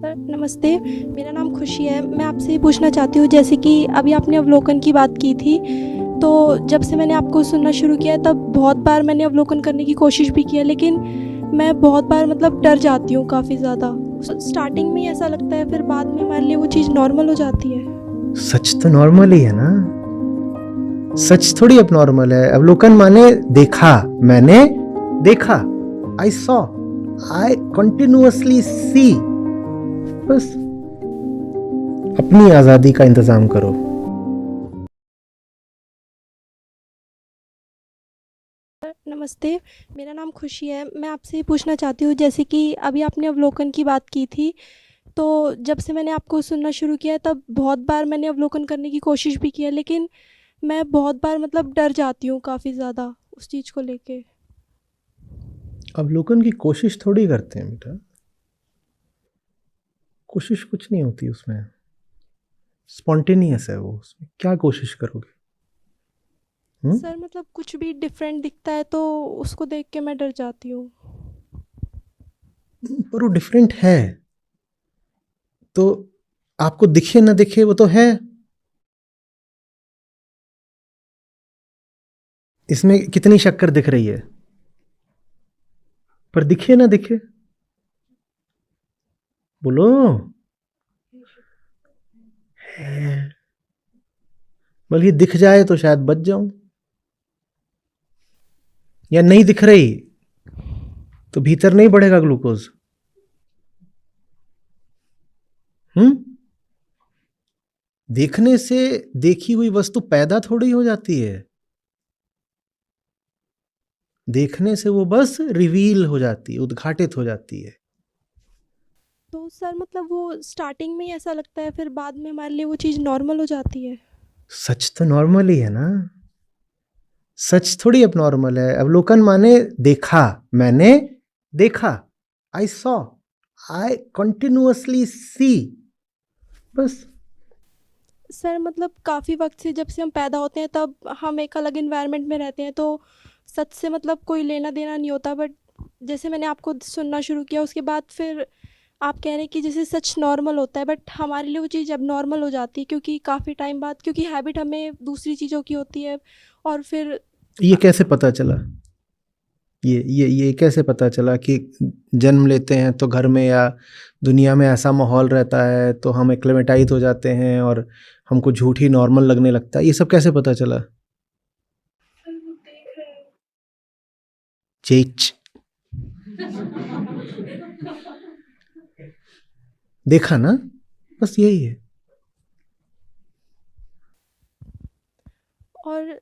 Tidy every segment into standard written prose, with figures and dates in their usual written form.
नमस्ते, मेरा नाम खुशी है। मैं आपसे ये पूछना चाहती हूँ जैसे कि अभी आपने अवलोकन की बात की थी, तो जब से मैंने आपको सुनना शुरू किया है तब बहुत बार मैंने अवलोकन करने की कोशिश भी की है, लेकिन मैं बहुत बार मतलब डर जाती हूँ काफ़ी ज़्यादा। स्टार्टिंग में ही ऐसा लगता है, फिर बाद में हमारे लिए वो चीज़ नॉर्मल हो जाती है। सच तो नॉर्मल ही है ना। सच थोड़ी अब नॉर्मल है। अवलोकन माने देखा, मैंने देखा, आई सॉ, आई कंटिन्यूअसली सी। बस अपनी आजादी का इंतजाम करो। नमस्ते, मेरा नाम खुशी है। मैं आपसे ये पूछना चाहती हूँ जैसे कि अभी आपने अवलोकन की बात की थी, तो जब से मैंने आपको सुनना शुरू किया है तब बहुत बार मैंने अवलोकन करने की कोशिश भी की है, लेकिन मैं बहुत बार मतलब डर जाती हूँ काफ़ी ज़्यादा उस चीज़ को लेके। अवलोकन की कोशिश थोड़ी करते हैं बेटा, कोशिश कुछ नहीं होती उसमें, स्पॉन्टेनियस है वो। उसमें क्या कोशिश करोगे? सर मतलब कुछ भी डिफरेंट दिखता है तो उसको देख के मैं डर जाती हूँ। पर वो डिफरेंट है तो आपको दिखे ना दिखे वो तो है। इसमें कितनी शक्कर दिख रही है, पर दिखे ना दिखे बोलो है। बल्कि दिख जाए तो शायद बच जाऊं, या नहीं दिख रही तो भीतर नहीं बढ़ेगा ग्लूकोज। देखने से देखी हुई वस्तु पैदा थोड़ी हो जाती है, देखने से वो बस रिवील हो जाती है, उद्घाटित हो जाती है। तो सर मतलब वो स्टार्टिंग में ही ऐसा लगता है, फिर बाद में हमारे लिए वो चीज़ नॉर्मल हो जाती है। सच तो नॉर्मल ही है ना। सच थोड़ी अब नॉर्मल है। अवलोकन माने देखा, मैंने देखा, आई सॉ, आई कंटिन्यूअसली सी। बस सर मतलब काफ़ी वक्त से जब से हम पैदा होते हैं तब हम एक अलग इन्वायरमेंट में रहते हैं, तो सच से मतलब कोई लेना देना नहीं होता, बट जैसे मैंने आपको सुनना शुरू किया उसके बाद फिर आप कह रहे हैं कि जैसे सच नॉर्मल होता है, बट हमारे लिए वो चीज़ अब नॉर्मल हो जाती है क्योंकि काफ़ी टाइम बाद, क्योंकि हैबिट हमें दूसरी चीज़ों की होती है। और फिर ये कैसे पता चला? ये कैसे पता चला कि जन्म लेते हैं तो घर में या दुनिया में ऐसा माहौल रहता है तो हम एक्लेमेटाइज हो जाते हैं और हमको झूठ ही नॉर्मल लगने लगता है? ये सब कैसे पता चला? चेच देखा ना, बस यही है। और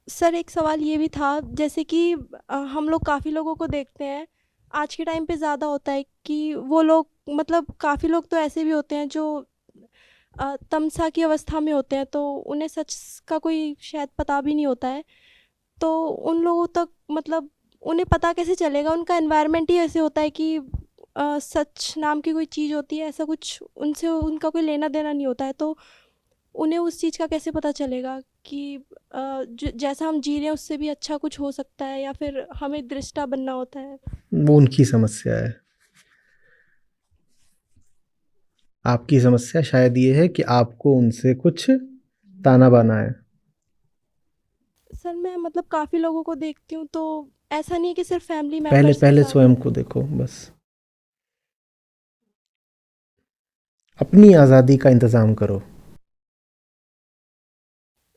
सर एक सवाल ये भी था जैसे कि हम लोग काफ़ी लोगों को देखते हैं, आज के टाइम पे ज़्यादा होता है कि वो लोग मतलब काफ़ी लोग तो ऐसे भी होते हैं जो तमसा की अवस्था में होते हैं, तो उन्हें सच का कोई शायद पता भी नहीं होता है। तो उन लोगों तक मतलब उन्हें पता कैसे चलेगा? उनका एनवायरनमेंट ही ऐसे होता है कि सच नाम की कोई चीज़ होती है, ऐसा कुछ उनसे उनका कोई लेना देना नहीं होता है, तो उन्हें उस चीज़ का कैसे पता चलेगा कि जैसा हम जी रहे हैं उससे भी अच्छा कुछ हो सकता है, या फिर हमें दृष्टा बनना होता है? वो उनकी समस्या है। आपकी समस्या शायद ये है कि आपको उनसे कुछ ताना बाना है। सर मैं मतलब काफ़ी लोगों को देखती हूँ, तो ऐसा नहीं है कि सिर्फ फैमिली पहले मेम्बर्स के पहले साथ स्वयं है। को देखो, बस अपनी आज़ादी का इंतज़ाम करो।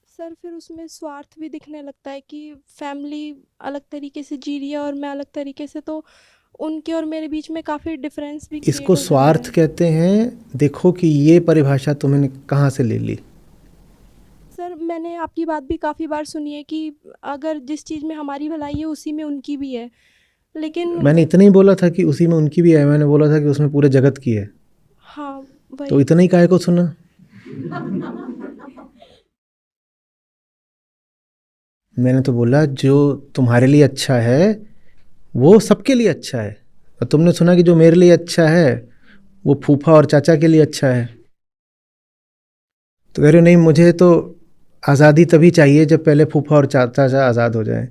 सर फिर उसमें स्वार्थ भी दिखने लगता है कि फैमिली अलग तरीके से जी रही है और मैं अलग तरीके से, तो उनके और मेरे बीच में काफ़ी डिफरेंस भी क्रिएट इसको हो जाता स्वार्थ है। कहते हैं। देखो कि ये परिभाषा तुमने कहाँ से ले ली। सर मैंने आपकी बात भी काफ़ी बार सुनी है कि अगर जिस चीज़ में हमारी भलाई है उसी में उनकी भी है, लेकिन मैंने इतना ही बोला था कि उसी में उनकी भी है, मैंने बोला था कि उसमें पूरे जगत की है। हाँ तो वही। इतना ही काहे को सुना? मैंने तो बोला जो तुम्हारे लिए अच्छा है वो सबके लिए अच्छा है, और तुमने सुना कि जो मेरे लिए अच्छा है वो फूफा और चाचा के लिए अच्छा है। तो कह रहे हो नहीं, मुझे तो आज़ादी तभी चाहिए जब पहले फूफा और चाचा आज़ाद हो जाए।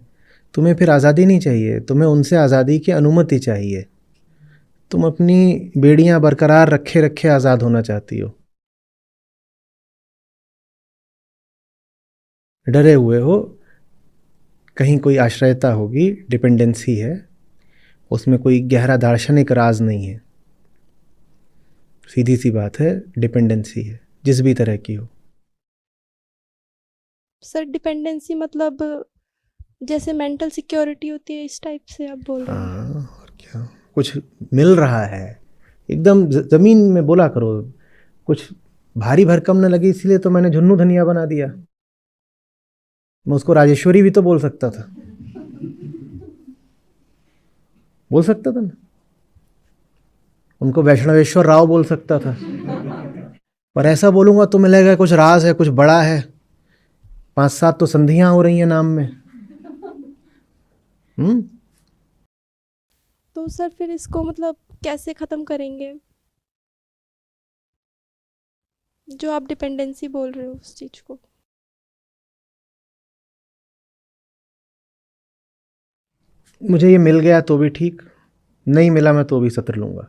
तुम्हें फिर आज़ादी नहीं चाहिए, तुम्हें उनसे आज़ादी की अनुमति चाहिए। तुम अपनी बेड़ियां बरकरार रखे रखे आज़ाद होना चाहती हो, डरे हुए हो कहीं कोई आश्रयता होगी, डिपेंडेंसी है, उसमें कोई गहरा दार्शनिक राज नहीं है, सीधी सी बात है, डिपेंडेंसी है जिस भी तरह की हो। सर डिपेंडेंसी मतलब जैसे मेंटल सिक्योरिटी होती है, इस टाइप से आप बोल रहे हैं? हाँ और क्या, कुछ मिल रहा है एकदम ज़मीन में बोला करो, कुछ भारी भरकम न लगी इसलिए तो मैंने झुन्नू धनिया बना दिया। मैं उसको राजेश्वरी भी तो बोल सकता था, बोल सकता था ना, उनको वैष्णवेश्वर राव बोल सकता था, पर ऐसा बोलूंगा तो मिलेगा कुछ राज है, कुछ बड़ा है, 5-7 तो संधियां हो रही हैं नाम में। तो सर फिर इसको मतलब कैसे ख़त्म करेंगे, जो आप डिपेंडेंसी बोल रहे हो उस चीज़ को? मुझे ये मिल गया तो भी ठीक, नहीं मिला मैं तो भी सत्र लूंगा।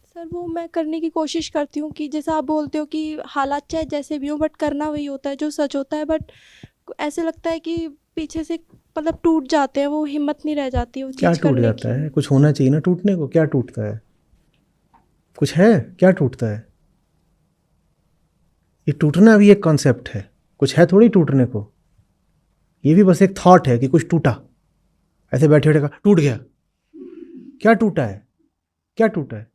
सर वो मैं करने की कोशिश करती हूँ कि जैसा आप बोलते हो कि हालात चाहे जैसे भी हो बट करना वही होता है जो सच होता है, बट ऐसे लगता है कि पीछे से मतलब टूट जाते हैं, वो हिम्मत नहीं रह जाती वो क्या चीज़ टूट करने जाता की। है? कुछ होना चाहिए ना टूटने को, क्या टूटता है? कुछ है क्या टूटता है? ये टूटना भी एक कॉन्सेप्ट है, कुछ है थोड़ी टूटने को, ये भी बस एक थॉट है कि कुछ टूटा, ऐसे बैठे बैठे का टूट गया, क्या टूटा है? क्या टूटा है?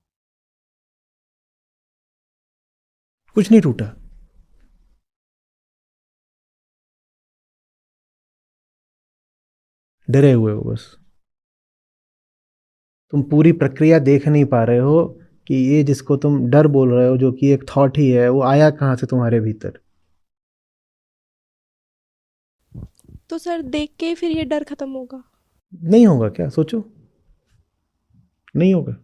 कुछ नहीं टूटा। डरे हुए हो बस, तुम पूरी प्रक्रिया देख नहीं पा रहे हो कि ये जिसको तुम डर बोल रहे हो, जो कि एक थॉट ही है, वो आया कहाँ से तुम्हारे भीतर। तो सर देख के फिर ये डर ख़त्म होगा? नहीं होगा क्या? सोचो, नहीं होगा।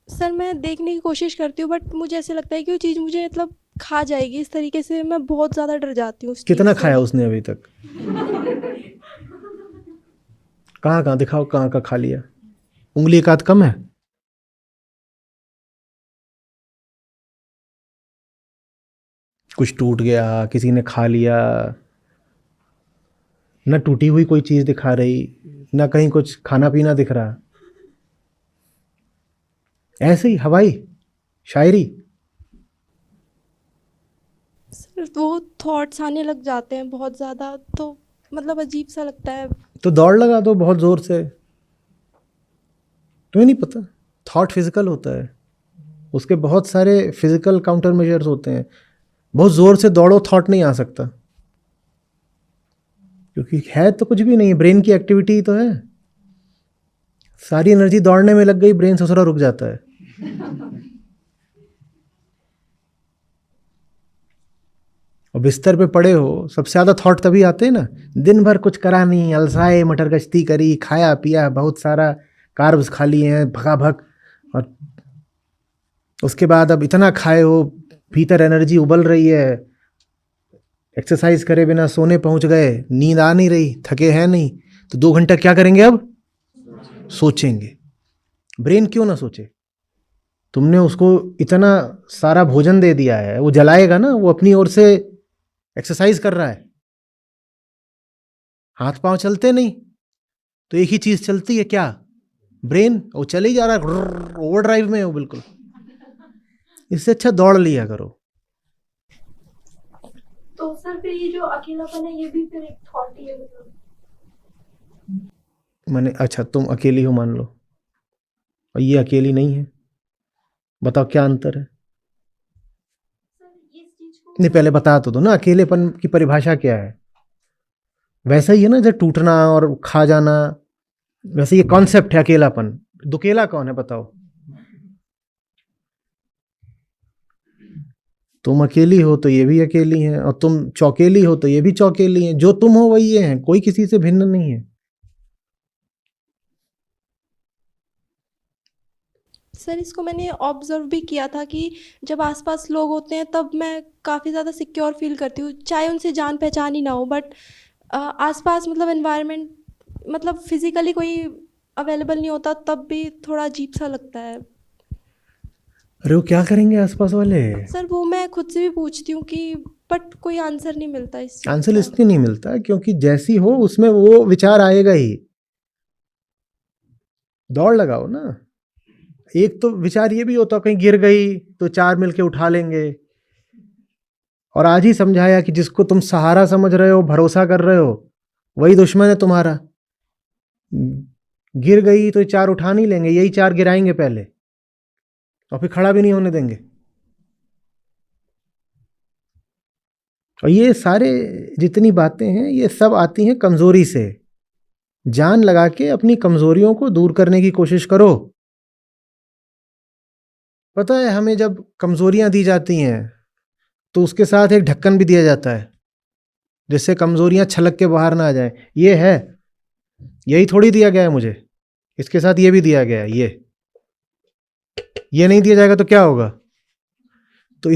सर मैं देखने की कोशिश करती हूँ बट मुझे ऐसे लगता है कि वो चीज़ मुझे मतलब खा जाएगी, इस तरीके से मैं बहुत ज़्यादा डर जाती हूँ उस चीज़ कितना से। खाया उसने अभी तक? कहाँ कहाँ दिखाओ, कहाँ कहाँ खा लिया? उंगली एक आध कम है? कुछ टूट गया, किसी ने खा लिया, न टूटी हुई कोई चीज दिखा रही, न कहीं कुछ खाना पीना दिख रहा, ऐसे ही हवाई शायरी। सर वो थॉट्स आने लग जाते हैं बहुत ज़्यादा, तो मतलब अजीब सा लगता है। तो दौड़ लगा दो बहुत जोर से, तुम्हें नहीं पता थॉट फिजिकल होता है, उसके बहुत सारे फिजिकल काउंटर मेजर्स होते हैं, बहुत जोर से दौड़ो थॉट नहीं आ सकता, क्योंकि है तो कुछ भी नहीं, ब्रेन की एक्टिविटी तो है, सारी एनर्जी दौड़ने में लग गई, ब्रेन ससुरा रुक जाता है। और बिस्तर पे पड़े हो, सबसे ज़्यादा थॉट तभी आते हैं ना, दिन भर कुछ करा नहीं, अलसाए, मटर गश्ती करी, खाया पिया बहुत सारा, कार्ब्स खा लिए हैं भगाभग, और उसके बाद अब इतना खाए हो, भीतर एनर्जी उबल रही है, एक्सरसाइज करे बिना सोने पहुंच गए, नींद आ नहीं रही, थके हैं नहीं, तो 2 घंटा क्या करेंगे अब? सोचेंगे। ब्रेन क्यों ना सोचे? तुमने उसको इतना सारा भोजन दे दिया है, वो जलाएगा ना, वो अपनी ओर से एक्सरसाइज कर रहा है, हाथ पांव चलते नहीं, तो एक ही चीज चलती है क्या? ब्रेन, वो चले ही जा रहा है, ओवर ड्राइव में है वो बिल्कुल। इससे अच्छा दौड़ लिया करो। तो सर फिर ये जो अकेलापन है ये भी फिर एक थॉट ही है मतलब? मैंने, अच्छा तुम अकेली हो मान लो, और ये अकेली नहीं है, बताओ क्या अंतर है? सर इस चीज को नहीं पहले बता तो दो ना, अकेलेपन की परिभाषा क्या है? वैसा ही है ना, जैसे टूटना और खा जाना, वैसे ये कॉन्सेप्ट है अकेलापन। दुकेला कौन है बताओ? तुम अकेली हो तो ये भी अकेली हैं, और तुम चौकेली हो तो ये भी चौकेली हैं, जो तुम हो वही ये हैं, कोई किसी से भिन्न नहीं है। सर इसको मैंने ऑब्जर्व भी किया था कि जब आसपास लोग होते हैं तब मैं काफ़ी ज़्यादा सिक्योर फील करती हूँ, चाहे उनसे जान पहचान ही ना हो, बट आसपास मतलब एनवायरनमेंट, मतलब फिजिकली कोई अवेलेबल नहीं होता तब भी थोड़ा अजीब सा लगता है। अरे वो क्या करेंगे आसपास वाले? सर वो मैं खुद से भी पूछती हूँ कि, बट कोई आंसर नहीं मिलता इस चीज़ आंसर का। इसलिए नहीं मिलता क्योंकि जैसी हो उसमें वो विचार आएगा ही। दौड़ लगाओ ना। एक तो विचार ये भी होता कहीं गिर गई तो चार मिलके उठा लेंगे। और आज ही समझाया कि जिसको तुम सहारा समझ रहे हो, भरोसा कर रहे हो, वही दुश्मन है तुम्हारा। गिर गई तो ये चार उठा नहीं लेंगे, यही चार गिराएंगे पहले और फिर खड़ा भी नहीं होने देंगे। और ये सारे जितनी बातें हैं ये सब आती हैं कमजोरी से। जान लगा के अपनी कमजोरियों को दूर करने की कोशिश करो। पता है हमें जब कमजोरियां दी जाती हैं तो उसके साथ एक ढक्कन भी दिया जाता है जिससे कमजोरियां छलक के बाहर ना आ जाए। ये है, यही थोड़ी दिया गया है मुझे, इसके साथ ये भी दिया गया है। ये नहीं दिया जाएगा तो क्या होगा? तो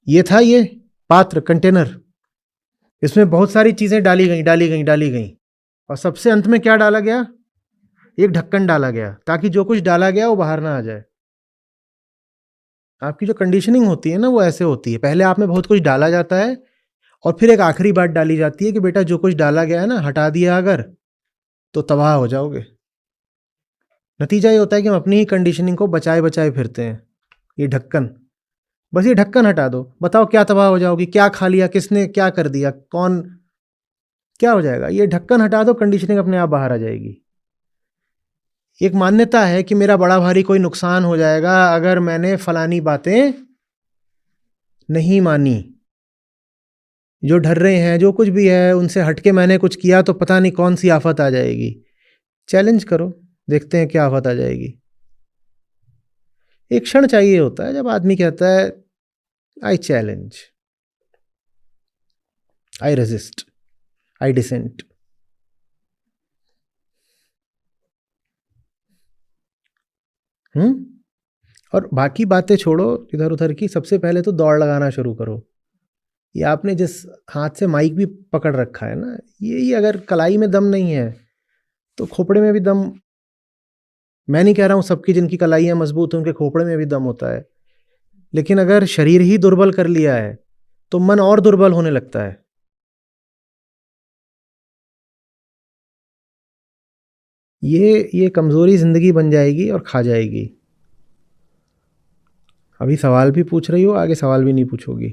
ये था ये पात्र, कंटेनर। इसमें बहुत सारी चीजें डाली गई और सबसे अंत में क्या डाला गया? एक ढक्कन डाला गया ताकि जो कुछ डाला गया वो बाहर ना आ जाए। आपकी जो कंडीशनिंग होती है ना वो ऐसे होती है, पहले आप में बहुत कुछ डाला जाता है और फिर एक आखिरी बात डाली जाती है कि बेटा जो कुछ डाला गया है ना हटा दिया अगर तो तबाह हो जाओगे। नतीजा ये होता है कि हम अपनी ही कंडीशनिंग को बचाए बचाए फिरते हैं। ये ढक्कन, बस ये ढक्कन हटा दो, बताओ क्या तबाह हो जाओगी? क्या खा लिया, किसने क्या कर दिया, कौन, क्या हो जाएगा? ये ढक्कन हटा दो, कंडीशनिंग अपने आप बाहर आ जाएगी। एक मान्यता है कि मेरा बड़ा भारी कोई नुकसान हो जाएगा अगर मैंने फलानी बातें नहीं मानी। जो डर रहे हैं, जो कुछ भी है, उनसे हटके मैंने कुछ किया तो पता नहीं कौन सी आफत आ जाएगी। चैलेंज करो, देखते हैं क्या आफत आ जाएगी। एक क्षण चाहिए होता है जब आदमी कहता है I challenge, I resist, I dissent. Hmm. और बाकी बातें छोड़ो इधर उधर की, सबसे पहले तो दौड़ लगाना शुरू करो। ये आपने जिस हाथ से माइक भी पकड़ रखा है ना, ये अगर कलाई में दम नहीं है तो खोपड़े में भी दम। मैं नहीं कह रहा हूं सबकी जिनकी कलाइयां मजबूत हैं उनके खोपड़े में भी दम होता है, लेकिन अगर शरीर ही दुर्बल कर लिया है तो मन और दुर्बल होने लगता है। ये कमजोरी जिंदगी बन जाएगी और खा जाएगी। अभी सवाल भी पूछ रही हो, आगे सवाल भी नहीं पूछोगी।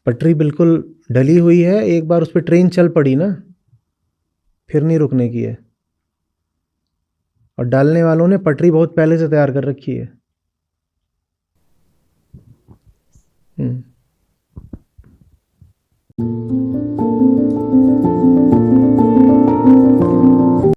पटरी बिल्कुल डली हुई है, एक बार उस पर ट्रेन चल पड़ी ना फिर नहीं रुकने की है। और डालने वालों ने पटरी बहुत पहले से तैयार कर रखी है। हम्म।